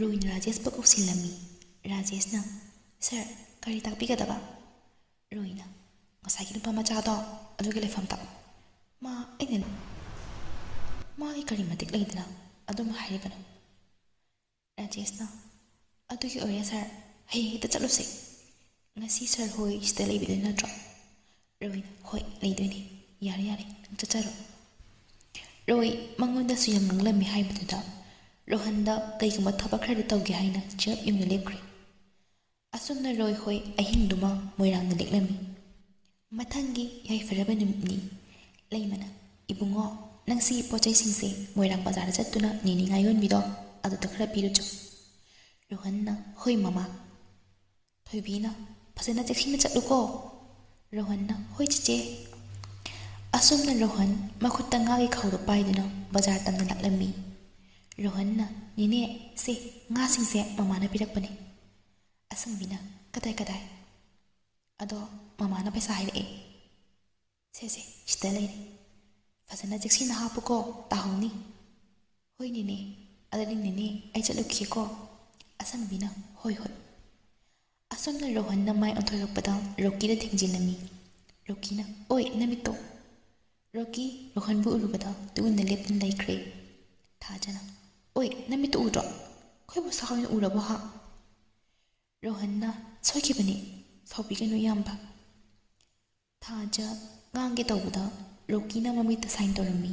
ꯔꯣꯏꯅ ꯔꯥꯖꯦꯁꯄꯨ ꯀꯧꯁꯤꯜꯂꯝꯃꯤ ꯔꯥꯖꯦꯁꯅ ꯁꯔ ꯀꯔꯤ ꯇꯥꯛꯄꯤꯒꯗꯕ ꯔꯣꯏꯅ ꯉꯁꯥꯏꯒꯤ ꯅꯨꯄꯥ ꯃꯆꯥꯗꯣ ꯑꯗꯨꯒꯤ ꯂꯩꯐꯝ ꯇꯥꯛꯎ ꯃꯥꯒꯤ ꯀꯔꯤ ꯃꯇꯤꯛ ꯂꯩꯗꯅ ꯑꯗꯨꯝ ꯍꯥꯏꯔꯤꯕꯅꯣ ꯔꯥꯖꯦꯁꯅ ꯑꯗꯨꯒꯤ ꯑꯣꯏꯔꯦ ꯁꯔ ꯍꯌꯦꯡ ꯍꯦꯛꯇ ꯆꯠꯂꯨꯁꯦ ꯉꯁꯤ ꯁꯔ ꯍꯣꯏ ꯁꯤꯗ ꯂꯩꯕꯤꯗꯣꯏ ꯅꯠꯇ꯭ꯔꯣ ꯔꯣꯏꯅ ꯍꯣꯏ ꯂꯩꯗꯣꯏꯅꯤ ꯌꯥꯔꯦ ꯅꯪ ꯆꯠꯆꯔꯣ ꯔꯣꯏ ꯃꯉꯣꯟꯗꯁꯨ ꯌꯥꯝ ꯉꯥꯡꯂꯝꯃꯤ ꯍꯥꯏꯕꯗꯨꯗ ꯔꯣꯍꯟꯗ ꯀꯩꯒꯨꯝꯕ ꯊꯕꯛ ꯈꯔꯗꯤ ꯇꯧꯒꯦ ꯍꯥꯏꯅ ꯆꯞ ꯌꯨꯡꯅ ꯂꯦꯞꯈ꯭ꯔꯦ ꯑꯁꯨꯝꯅ ꯔꯣꯏ ꯍꯣꯏ ꯑꯍꯤꯡꯗꯨꯃ ꯃꯣꯏꯔꯥꯡꯗ ꯂꯦꯛꯂꯝꯃꯤ ꯃꯊꯪꯒꯤ ꯌꯥꯏꯐꯔꯕ ꯅꯨꯃꯤꯠꯅꯤ ꯂꯩꯃꯅ ꯏꯕꯨꯡꯉꯣ ꯅꯪ ꯁꯤꯒꯤ ꯄꯣꯠꯆꯩꯁꯤꯡꯁꯦ ꯃꯣꯏꯔꯥꯡ ꯕꯖꯥꯔꯗ ꯆꯠꯇꯨꯅ ꯅꯤꯅꯤꯡꯉꯥꯏ ꯌꯣꯟꯕꯤꯗꯣ ꯑꯗꯨꯗ ꯈꯔ ꯄꯤꯔꯨꯆꯣ ꯔꯣꯍꯟꯅ ꯍꯣꯏ ꯃꯃꯥ ꯊꯣꯏꯕꯤꯅ ꯐꯖꯅ ꯆꯦꯛꯁꯤꯟꯅ ꯆꯠꯂꯨꯀꯣ ꯔꯣꯍꯟꯅ ꯍꯣꯏ ꯆꯤꯆꯦ ꯑꯁꯨꯝꯅ ꯔꯣꯍꯟ ꯃꯈꯨꯠꯇ ꯉꯥꯒꯤ ꯈꯥꯎꯗꯣ ꯄꯥꯏꯗꯨꯅ ꯕꯖꯥꯔ ꯇꯝꯅ ꯂꯥꯛꯂꯝꯃꯤ ꯔꯣꯍꯟꯅ ꯅꯦꯅꯦ ꯁꯦ ꯉꯥꯁꯤꯡꯁꯦ ꯃꯃꯥꯅ ꯄꯤꯔꯛꯄꯅꯤ ꯑꯁꯪꯕꯤꯅ ꯀꯗꯥꯏ ꯑꯗꯣ ꯃꯃꯥꯅ ꯄꯩꯁꯥ ꯍꯥꯏꯔꯛꯑꯦ ꯁꯦ ꯁꯤꯗ ꯂꯩꯔꯦ ꯐꯖꯅ ꯆꯦꯛꯁꯤꯟꯅ ꯍꯥꯞꯄꯨꯀꯣ ꯇꯥꯍꯧꯅꯤ ꯍꯣꯏ ꯅꯦꯅꯦ ꯑꯗꯨꯗꯤ ꯅꯦꯅꯦ ꯑꯩ ꯆꯠꯂꯨꯈꯤꯒꯦꯀꯣ ꯑꯁꯪꯕꯤꯅ ꯍꯣꯏ ꯑꯁꯣꯝꯅ ꯔꯣꯍꯟꯅ ꯃꯥꯏ ꯑꯣꯟꯊꯣꯔꯛꯄꯗ ꯔꯣꯀꯤꯗ ꯊꯦꯡꯖꯤꯜꯂꯝꯃꯤ ꯔꯣꯀꯤꯅ ꯑꯣꯏ ꯅꯃꯤꯠꯇꯣ ꯔꯣꯀꯤ ꯔꯣꯍꯟꯕꯨ ꯎꯔꯨꯕꯗ ꯇꯨꯃꯤꯟꯅ ꯂꯦꯞꯇꯨꯅ ꯂꯩꯈ꯭ꯔꯦ ꯊꯥꯖꯅ ꯑꯣꯏ ꯅꯃꯤꯠꯇꯣ ꯎꯗ꯭ꯔꯣ ꯑꯩꯈꯣꯏꯕꯨ ꯁꯥꯎꯅ ꯎꯔꯕꯣ ꯔꯣꯍꯟꯅ ꯁꯣꯏꯈꯤꯕꯅꯤ ꯁꯥꯎꯕꯤꯒꯅꯨ ꯏꯌꯥꯝꯕ ꯊꯥꯖ ꯉꯥꯡꯒꯦ ꯇꯧꯕꯗ ꯔꯣꯀꯤꯅ ꯃꯃꯤꯠꯇ ꯁꯥꯏꯟ ꯇꯧꯔꯝꯃꯤ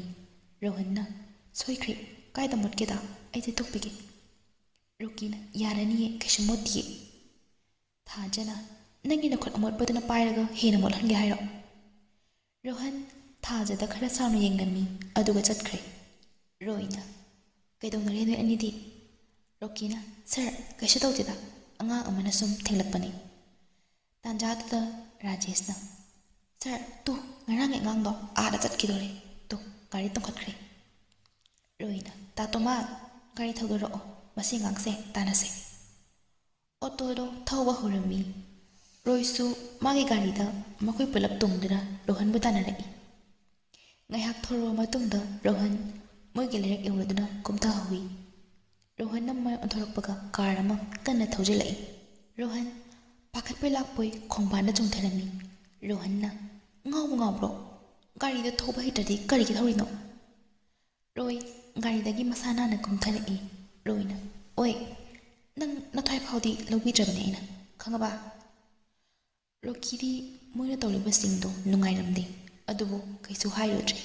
ꯔꯣꯍꯟꯅ ꯁꯣꯏꯈ꯭ꯔꯦ ꯀꯥꯏꯗ ꯃꯣꯠꯀꯦꯗ ꯑꯩ ꯇꯩꯊꯣꯛꯄꯤꯒꯦ ꯔꯣꯀꯤꯅ ꯌꯥꯔꯅꯤꯌꯦ ꯀꯩꯁꯨ ꯃꯣꯠꯇꯤꯌꯦ ꯊꯥꯖꯅ ꯅꯪꯒꯤ ꯅꯈꯨꯠ ꯑꯃꯣꯠꯄꯗꯨꯅ ꯄꯥꯏꯔꯒ ꯍꯦꯟꯅ ꯃꯣꯠꯍꯟꯒꯦ ꯍꯥꯏꯔꯣ ꯔꯣꯍꯟ ꯊꯥꯖꯗ ꯈꯔ ꯁꯥꯎꯅ ꯌꯦꯡꯂꯝꯃꯤ ꯑꯗꯨꯒ ꯆꯠꯈ꯭ꯔꯦ ꯔꯣꯏꯅ ꯀꯩꯗꯧꯅꯔꯦ ꯅꯣꯏ ꯑꯅꯤꯗꯤ ꯔꯣꯀꯤꯅ ꯁꯔ ꯀꯩꯁꯨ ꯇꯧꯗꯦꯗ ꯑꯉꯥꯡ ꯑꯃꯅ ꯁꯨꯝ ꯊꯦꯡꯂꯛꯄꯅꯤ ꯇꯥꯟꯖꯥꯗꯨꯗ ꯔꯥꯖꯦꯁꯅ sir Ngarang ngang do aada chꯠkidore to gari tongkhatkre. Roina ta toma gari thogoro masi ngangse tanase. Auto do thauba horami. Roisu magi gari da makoi pulap tungduna Rohan bu tanarei. Ngaiak thoro matungda Rohan moigi lerek euraduna kumta hawi. Rohan namma onthorokpaga car ama kanna thaujilai. Rohan pakhatpai lakpoi khongbanda chungtharami. Rohan na ngawbro gari da thoba hitadi karigi thorino. Roi gari dagi masana na kumtharei. Roina oi nang nathai phaudi lobijrabane ina khangaba. Rokidi moina tawliba singdo nungairamde adubu kaisu hairodre.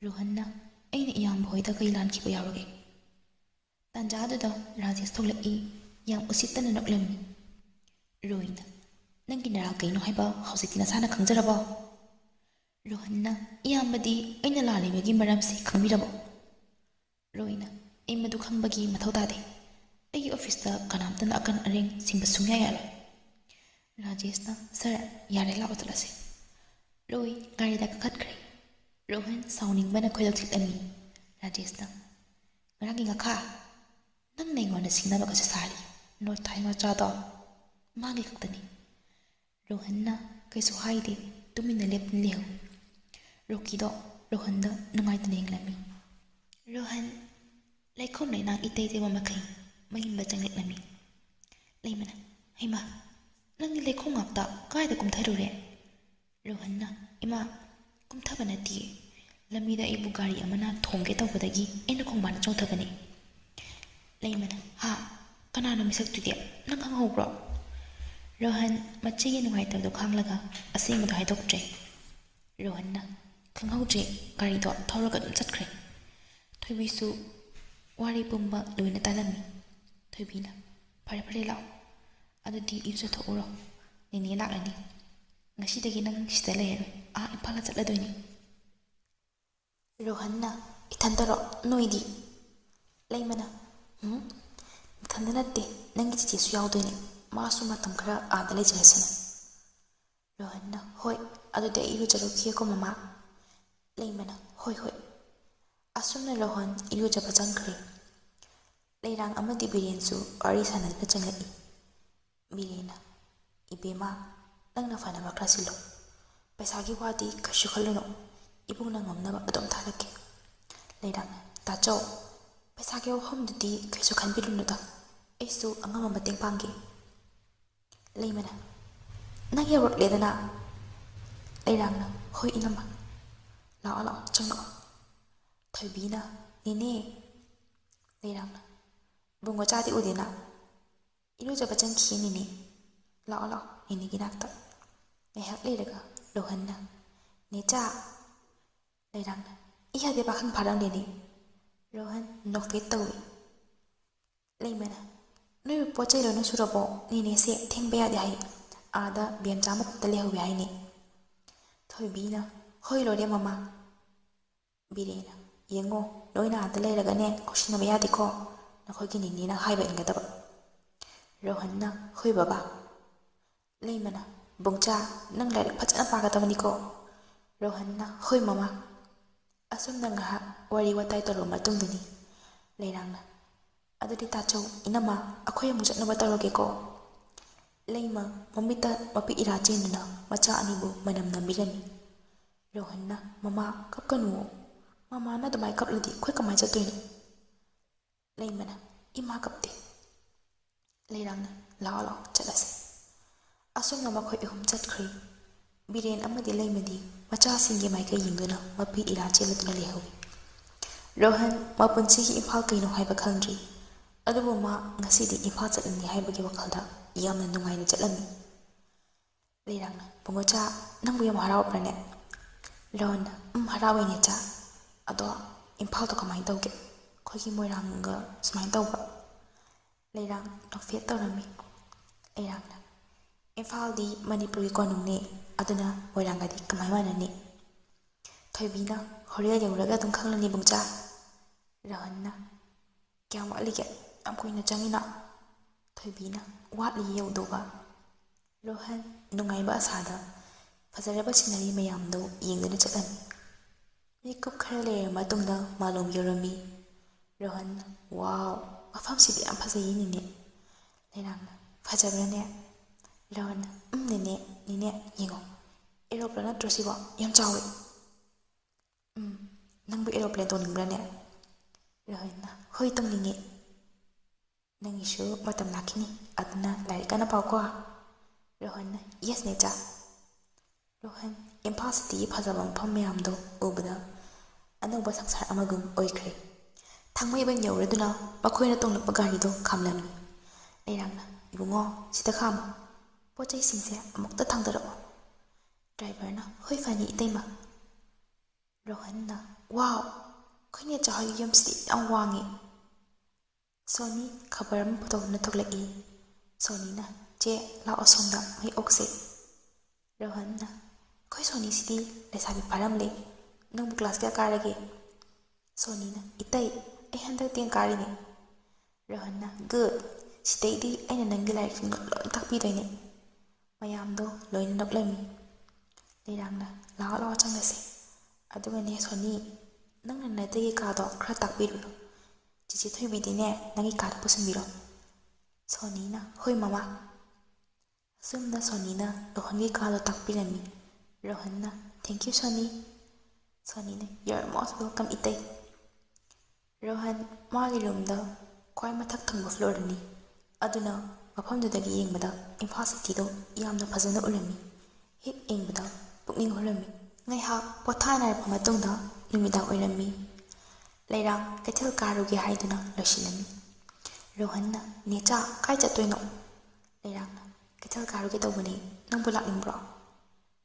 Rohanna aina iyam hoida kai lankhiba yaroge. Tanjadada Rajesh tholai yam usittana noklami. Roina nangi naral kaino haiba hausikti nasana khangjarabo. Rohanna iyambadi aina lalibagi maramsi khangmirabo. Roina ai madu khangbagi mathau tade. Ai office kanamtana akan areng singba sungya yalo. Rajesh na sir yare lao chalase. Roi gari da kakhatkre. Rohan sauning bana khoilak thilami. Rajesh na ngaragi ngakha nang nei ngona singnaba ka sari no thai ma cha do magi kaktani. Rohan na kaisu haide tumina lep lehu. Roki do Rohan da nungai taneng lami. Rohan laikhon nei nang itei te mama kai mahimba changlek lami. Leimana haima nangi laikhon ngakta kaida kumtharure. Rohan na ima kumthaba nati lamida ibu gari amana thongge tawbadagi ena khongbana chongthabani. Leimana ha kanano misak tude nang khanghaubro. Rohan machigi nungaitabdo khanglaga asengdo haidoktre. Rohan na khanghauje gari do thawraga dum chatkre. Thoibisu wari pumba loina talami. Thoibina phare lao adudi iusa thoro nini laklani. Ngasidagi nang sida leero a impala chatladoini. Rohan na ithandaro noidi. Leimana ithanda natte nangi chichi su yawdoini masu matam khara aada leijahasana. Rohan na hoi adude iru jarokhiye ko mama. Leimana hoi asumna Rohan iru jaba changkhre. Leirang amadi birensu ari sanadna changlai. Birena ibema nangna fanaba krasilo. Paisagi wadi kashu khaluno ibung na ngamnaba adom tharake. Leirang tacho paisagi homdudi kaisu khanbirunuda aisu angama mateng pangge. Leimana nang yarok ledana. Leirang na hoi inama lao changno. Thoibina nene. Leirang na bungo chadi udena iru jaba changkhi nene lao nene ginakta. Ngaiak leiraga Rohan na necha. Leirang na ihade pakhang pharang deni. Rohan nokfet tawi. Leimana noi pochai lo no surabo nene se thengbe yade hai ada biam chamat tale hobi hai ne. Thoibina hoi lo de mama. Birena yengo loina ada leiraga ne koshina yade ko nakhogi nini na haiba ingadaba. Rohan na hoi baba. Leimana bongcha nang lairak phachana pagadabani ko. Rohan na hoi mama. Asumna ngaha wari watai toro matungdani. Leirang na adudi tacho inama akhoi amu chatnaba toroge ko. Leima mamita mapi irachenduna macha anibu manam nambirani. Rohan na mama kapkanu. Mama na dumai kapladi khoi kamai chatoini. Leimana ima kapte. Leirang na lao chalase. Asumna makhoi ihum chatkhrei. Biren amadi leimadi macha singe maika yingduna mapi iracheladuna lehawi. Rohan mapunsihi imphal kaino haiba khangdri. Adubu ma ngasidi imphal chatlani haibagi wakhalda yamna nungaina chatlami. Leirang na bungocha nangbu yam harau prane. Rohan harawe ne cha. Ado imphal to kamai tawge khogi moiranga sumai tawba. Leirang nokfet tawrami. Leirang na imphal di Manipuri konung ne aduna moiranga di kamai manani. Thoibina horiya yauraga dum khanglani bungcha. Rohan na kyam walige amkoina changina. Thoibina watli yaudoba. Rohan nungaiba asada ꯐꯖꯔꯕ ꯁꯤꯅꯔꯤ ꯃꯌꯥꯝꯗꯨ ꯌꯦꯡꯗꯨꯅ ꯆꯠꯂꯝꯃꯤ꯫ ꯃꯤꯀꯨꯞ ꯈꯔ ꯂꯩꯔꯕ ꯃꯇꯨꯡꯗ ꯃꯥꯂꯣꯝ ꯌꯧꯔꯝꯃꯤ꯫ ꯔꯣꯍꯟꯅ "ꯋꯥꯎ, ꯃꯐꯝꯁꯤꯗꯤ ꯌꯥꯝ ꯐꯖꯩꯌꯦ ꯅꯦꯅꯦ"꯫ ꯂꯩꯔꯥꯡꯅ "ꯐꯖꯕ꯭ꯔꯅꯦ"꯫ ꯔꯣꯍꯟꯅ ꯅꯦꯅꯦ ꯌꯦꯡꯉꯣ, ꯑꯦꯔꯣꯄ꯭ꯂꯦꯟ ꯅꯠꯇ꯭ꯔꯣ ꯁꯤꯕꯣ? ꯌꯥꯝ ꯆꯥꯎꯋꯦ꯫ ꯅꯪꯕꯨ ꯑꯦꯔꯣꯄ꯭ꯂꯦꯟ ꯇꯣꯡꯅꯤꯡꯕ꯭ꯔꯅꯦ? ꯔꯣꯍꯟꯅ "ꯍꯣꯏ, ꯇꯣꯡꯅꯤꯡꯉꯦ"꯫ "ꯅꯪꯒꯤꯁꯨ ꯃꯇꯝ ꯂꯥꯛꯈꯤꯅꯤ, ꯑꯗꯨꯅ ꯂꯥꯏꯔꯤꯛ ꯀꯟꯅ ꯄꯥꯎꯀꯣ"꯫ ꯔꯣꯍꯟꯅ "ꯌꯦꯁ ꯅꯦꯆꯥ"꯫ ꯔꯣꯍꯟ ꯏꯝꯐꯥꯜ ꯁꯤꯇꯤꯒꯤ ꯐꯖꯕ ꯃꯐꯝ ꯃꯌꯥꯝꯗꯣ ꯎꯕꯗ ꯑꯅꯧꯕ ꯁꯪꯁꯥꯔ ꯑꯃꯒꯨꯝ ꯑꯣꯏꯈ꯭ꯔꯦ꯫ ꯊꯥꯡꯃꯩꯕꯟ ꯌꯧꯔꯗꯨꯅ ꯃꯈꯣꯏꯅ ꯇꯣꯡꯂꯛꯄ ꯒꯥꯔꯤꯗꯣ ꯈꯥꯝꯂꯝꯃꯤ꯫ ꯂꯩꯔꯥꯡꯅ "ꯏꯕꯨꯡꯉꯣ, ꯁꯤꯗ ꯈꯥꯝꯃꯨ, ꯄꯣꯠ ꯆꯩꯁꯤꯡꯁꯦ ꯑꯃꯨꯛꯇ ꯊꯥꯡꯗꯔꯛꯑꯣ"꯫ ꯗ꯭ꯔꯥꯏꯚꯔꯅ "ꯍꯣꯏ ꯐꯅꯤ ꯏꯇꯩꯃ"꯫ ꯔꯣꯍꯟꯅ "ꯋꯥꯎ, ꯑꯩꯈꯣꯏ ꯅꯦꯆꯥ ꯍꯣꯏꯒꯤ ꯌꯨꯝꯁꯤꯗꯤ ꯌꯥꯝ ꯋꯥꯡꯉꯦ"꯫ ꯁꯣꯅꯤ ꯈꯕꯔ ꯑꯃ ꯄꯨꯊꯣꯛꯇꯨꯅ ꯊꯣꯛꯂꯛꯏ꯫ ꯁꯣꯅꯤꯅ "ꯆꯦ, ꯂꯥꯛꯑꯣ ꯁꯣꯝꯗ ꯃꯩ ꯑꯣꯛꯁꯦ"꯫ ꯔꯣꯍꯟꯅ "ꯑꯩꯈꯣꯏ ꯁꯣꯅꯤꯁꯤꯗꯤ ꯂꯩꯁꯥꯕꯤ ꯐꯥꯔꯝꯂꯦ, ꯅꯪꯕꯨ ꯀ꯭ꯂꯥꯁ ꯀꯌꯥ ꯀꯥꯔꯒꯦ"꯫ ꯁꯣꯅꯤꯅ "ꯏꯇꯩ, ꯑꯩ ꯍꯟꯗꯛ 10 ꯀꯥꯔꯤꯅꯦ"꯫ ꯔꯣꯍꯟꯅ "ꯒꯨꯗ, ꯁꯤꯗꯩꯗꯤ ꯑꯩꯅ ꯅꯪꯒꯤ ꯂꯥꯏꯔꯤꯛꯁꯤꯡꯗꯣ ꯂꯣꯏ ꯇꯥꯛꯄꯤꯗꯣꯏꯅꯦ"꯫ ꯃꯌꯥꯝꯗꯣ ꯂꯣꯏꯅ ꯅꯣꯛꯂꯝꯃꯤ꯫ ꯂꯩꯔꯥꯡꯅ "ꯂꯥꯛꯑꯣ ꯆꯪꯂꯁꯦ, ꯑꯗꯨꯒꯅꯦ ꯁꯣꯅꯤ, ꯅꯪꯅ ꯅꯇꯩꯒꯤ ꯀꯥꯗꯣ ꯈꯔ ꯇꯥꯛꯄꯤꯔꯨꯔꯣ, ꯆꯤꯆꯦ ꯊꯣꯏꯕꯤꯗꯤꯅꯦ ꯅꯪꯒꯤ ꯀꯥꯗ ꯄꯨꯁꯤꯟꯕꯤꯔꯣ"꯫ ꯁꯣꯅꯤꯅ "ꯍꯣꯏ ꯃꯃꯥ"꯫ ꯑꯁꯨꯝꯅ ꯁꯣꯅꯤꯅ ꯔꯣꯍꯟꯒꯤ ꯀꯥꯗꯣ ꯇꯥꯛꯄꯤꯔꯝꯃꯤ꯫ ꯔꯣꯍꯟꯅ "ꯊꯦꯡꯀ꯭ꯌꯨ ꯁꯣꯅꯤ"꯫ ꯁꯣꯅꯤꯅ "ꯌꯨ ꯑꯥꯔ ꯃꯣꯁ ꯋꯦꯜꯀꯝ ꯏꯇꯩ"꯫ ꯔꯣꯍꯟ ꯃꯥꯒꯤ ꯔꯨꯝꯗ ꯈ꯭ꯋꯥꯏ ꯃꯊꯛ ꯊꯪꯕ ꯐ꯭ꯂꯣꯔꯗꯅꯤ, ꯑꯗꯨꯅ ꯃꯐꯝꯗꯨꯗꯒꯤ ꯌꯦꯡꯕꯗ ꯏꯝꯐꯥꯜ ꯁꯤꯇꯤꯗꯣ ꯌꯥꯝꯅ ꯐꯖꯅ ꯎꯔꯝꯃꯤ꯫ ꯍꯦꯛ ꯌꯦꯡꯕꯗ ꯄꯨꯛꯅꯤꯡ ꯍꯨꯔꯝꯃꯤ꯫ ꯉꯥꯏꯍꯥꯛ ꯄꯣꯊꯥꯅꯔꯕ ꯃꯇꯨꯡꯗ ꯅꯨꯃꯤꯗꯥꯡ ꯑꯣꯏꯔꯝꯃꯤ꯫ ꯂꯩꯔꯥꯡ ꯀꯩꯊꯦꯜ ꯀꯥꯔꯨꯒꯦ ꯍꯥꯏꯗꯨꯅ ꯂꯣꯏꯁꯤꯜꯂꯝꯃꯤ꯫ ꯔꯣꯍꯟꯅ "ꯅꯦꯆꯥ, ꯀꯥꯏ ꯆꯠꯇꯣꯏꯅꯣ"꯫ ꯂꯩꯔꯥꯡꯅ "ꯀꯩꯊꯦꯜ ꯀꯥꯔꯨꯒꯦ ꯇꯧꯕꯅꯦ, ꯅꯪꯕꯨ ꯂꯥꯛꯅꯤꯡꯕ꯭ꯔꯣ"꯫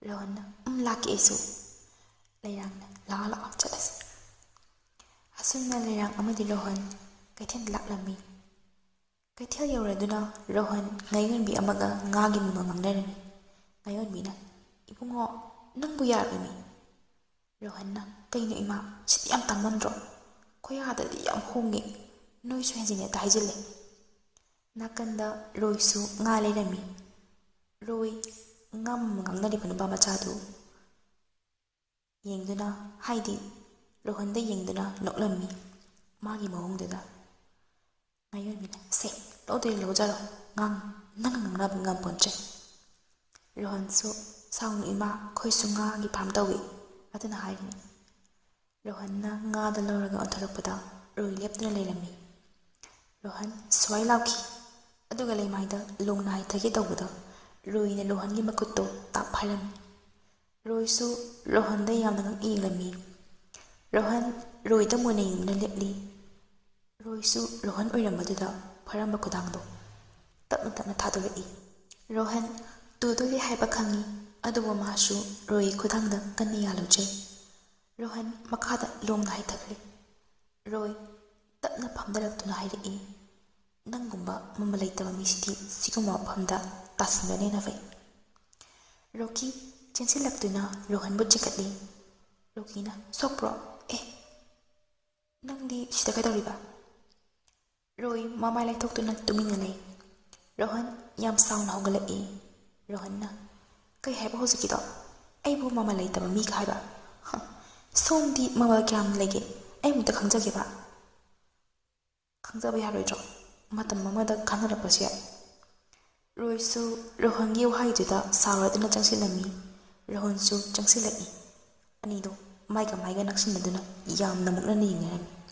ꯔꯣꯍꯟꯅ "ꯂꯥꯛꯀꯦ ꯑꯩꯁꯨ"꯫ ꯂꯩꯔꯥꯡꯅ "ꯂꯥꯛꯑꯣ ꯆꯠꯂꯁꯤ"꯫ ꯑꯁꯨꯝꯅ ꯂꯩꯔꯥꯡ ꯑꯃꯗꯤ ꯔꯣꯍꯟ ꯀꯩꯊꯦꯜꯗ ꯂꯥꯛꯂꯝꯃꯤ꯫ ꯀꯩꯊꯦꯜ ꯌꯧꯔꯗꯨꯅ ꯔꯣꯍꯟ ꯉꯥꯌꯣꯟꯕꯤ ꯑꯃꯒ ꯉꯥꯒꯤ ꯃꯃꯜ ꯉꯥꯡꯅꯔꯝꯃꯤ꯫ ꯉꯥꯌꯣꯟꯕꯤꯅ "ꯏꯕꯨꯡꯉꯣ, ꯅꯪꯕꯨ ꯌꯥꯔꯣꯏꯃꯤ"꯫ ꯔꯣꯍꯟꯅ "ꯀꯩꯅꯣ ꯏꯃꯥ, ꯁꯤꯗꯤ ꯌꯥꯝ ꯇꯥꯡꯃꯟꯗ꯭ꯔꯣ? ꯑꯩꯈꯣꯏ ꯑꯥꯗꯗꯤ ꯌꯥꯝ ꯍꯣꯡꯉꯦ, ꯅꯣꯏꯁꯨ ꯍꯦꯟꯖꯤꯟ ꯍꯦꯛꯇ ꯍꯥꯏꯖꯤꯜꯂꯦ"꯫ ꯅꯥꯀꯟꯗ ꯔꯣꯏꯁꯨ ꯉꯥ ꯂꯩꯔꯝꯃꯤ꯫ ꯔꯣꯏ ꯉꯥ ꯃꯃꯜ ꯉꯥꯡꯅꯔꯤꯕ ꯅꯨꯄꯥ ꯃꯆꯥꯗꯨ ꯌꯦꯡꯗꯨꯅ, ꯍꯥꯏꯗꯤ ꯔꯣꯍꯟꯗ ꯌꯦꯡꯗꯨꯅ ꯅꯣꯛꯂꯝꯃꯤ ꯃꯥꯒꯤ ꯃꯑꯣꯡꯗꯨꯗ꯫ ꯉꯥꯌꯣꯟꯕꯤꯅ "ꯁꯦ, ꯂꯧꯗꯣꯏ ꯂꯧꯖꯔꯣ, ꯅꯪꯅ ꯉꯥꯡꯅꯕ ꯉꯝꯄꯣꯟꯇ꯭ꯔꯦ"꯫ ꯔꯣꯍꯟꯁꯨ "ꯁꯥꯎꯅꯨ ꯏꯃꯥ, ꯑꯩꯈꯣꯏꯁꯨ ꯉꯥꯒꯤ ꯐꯥꯔꯝ ꯇꯧꯏ, ꯑꯗꯨꯅ ꯍꯥꯏꯔꯤꯅꯤ"꯫ ꯔꯣꯍꯟꯅ ꯉꯥꯗꯣ ꯂꯧꯔꯒ ꯑꯣꯟꯊꯣꯔꯛꯄꯗ ꯔꯣꯏ ꯂꯦꯞꯇꯨꯅ ꯂꯩꯔꯝꯃꯤ꯫ ꯔꯣꯍꯟ ꯁ꯭ꯋꯥꯏ ꯂꯥꯎꯈꯤ, ꯑꯗꯨꯒ ꯂꯩꯃꯥꯏꯗ ꯂꯣꯡꯅ ꯍꯥꯏꯊꯒꯦ ꯇꯧꯕꯗ ꯔꯣꯏꯅ ꯔꯣꯍꯟꯒꯤ ꯃꯈꯨꯠꯇꯣ ꯇꯥꯞ ꯐꯥꯔꯝꯃꯤ꯫ ꯔꯣꯏꯁꯨ ꯔꯣꯍꯟꯗ ꯌꯥꯝꯅ ꯉꯛꯅ ꯌꯦꯡꯂꯝꯃꯤ꯫ ꯔꯣꯍꯟ ꯔꯣꯏꯗ ꯃꯨꯟꯅ ꯌꯦꯡꯗꯨꯅ ꯂꯦꯞꯂꯤ꯫ ꯔꯣꯏꯁꯨ ꯔꯣꯍꯟ ꯑꯣꯏꯔꯝꯕꯗꯨꯗ ꯐꯥꯔꯝꯕ ꯈꯨꯗꯥꯡꯗꯣ ꯇꯞꯅ ꯊꯥꯗꯣꯔꯛꯏ꯫ ꯔꯣꯍꯟ ꯇꯨꯗꯣꯔꯦ ꯍꯥꯏꯕ ꯈꯪꯏ, ꯑꯗꯨꯕꯨ ꯃꯥꯁꯨ ꯔꯣꯏꯒꯤ ꯈꯨꯗꯥꯡꯗ ꯀꯟꯅ ꯌꯥꯜꯂꯨꯗ꯭ꯔꯦ꯫ ꯔꯣꯍꯟ ꯃꯈꯥꯗ ꯂꯣꯡꯅ ꯍꯥꯏꯊꯈ꯭ꯔꯦ꯫ ꯔꯣꯏ ꯇꯞꯅ ꯐꯝꯊꯔꯛꯇꯨꯅ ꯍꯥꯏꯔꯛꯏ, "ꯅꯪꯒꯨꯝꯕ ꯃꯃꯜ ꯂꯩꯇꯕ ꯃꯤꯁꯤꯗꯤ ꯁꯤꯒꯨꯝꯕ ꯃꯐꯝꯗ ꯇꯥꯁꯤꯟꯕꯅ ꯍꯦꯟꯅ ꯐꯩ"꯫ ꯔꯣꯀꯤ ꯆꯦꯟꯁꯤꯜꯂꯛꯇꯨꯅ ꯔꯣꯍꯟꯕꯨ ꯆꯤꯡꯈꯠꯂꯤ꯫ ꯔꯣꯀꯤꯅ "ꯁꯣꯛꯄ꯭ꯔꯣ? ꯅꯪꯗꯤ ꯁꯤꯗ ꯀꯩꯗꯧꯔꯤꯕ"꯫ ꯔꯣꯏ ꯃꯃꯥꯏ ꯂꯩꯊꯣꯛꯇꯨꯅ ꯇꯨꯃꯤꯟꯅ ꯂꯩ꯫ ꯔꯣꯍꯟ ꯌꯥꯝ ꯁꯥꯎꯅ ꯍꯧꯒꯠꯂꯛꯏ꯫ ꯔꯣꯍꯟꯅ "ꯀꯩ ꯍꯥꯏꯕ ꯍꯧꯖꯤꯛꯀꯤꯗꯣ? ꯑꯩꯕꯨ ꯃꯃꯜ ꯂꯩꯇꯕ ꯃꯤꯒ ꯍꯥꯏꯕ? ꯁꯣꯝꯗꯤ ꯃꯃꯜ ꯀꯌꯥꯝ ꯂꯩꯒꯦ ꯑꯩ ꯑꯃꯨꯛꯇ ꯈꯪꯖꯒꯦꯕ"꯫ "ꯈꯪꯖꯕ ꯌꯥꯔꯣꯏꯗ꯭ꯔꯣ? ꯃꯇꯝ ꯑꯃꯗ ꯈꯪꯅꯔꯛꯄꯁꯨ ꯌꯥꯏ"꯫ ꯔꯣꯏꯁꯨ ꯔꯣꯍꯟꯒꯤ ꯋꯥꯍꯩꯗꯨꯗ ꯁꯥꯎꯔꯗꯨꯅ ꯆꯪꯁꯤꯜꯂꯝꯃꯤ꯫ ꯔꯣꯍꯟꯁꯨ ꯆꯪꯁꯤꯜꯂꯛꯏ꯫ ꯑꯅꯤꯗꯣ ꯃꯥꯏꯒ ꯅꯛꯁꯤꯟꯅꯗꯨꯅ ꯌꯥꯝꯅ ꯃꯨꯛꯅꯅ ꯌꯦꯡꯅꯔꯝꯃꯤ꯫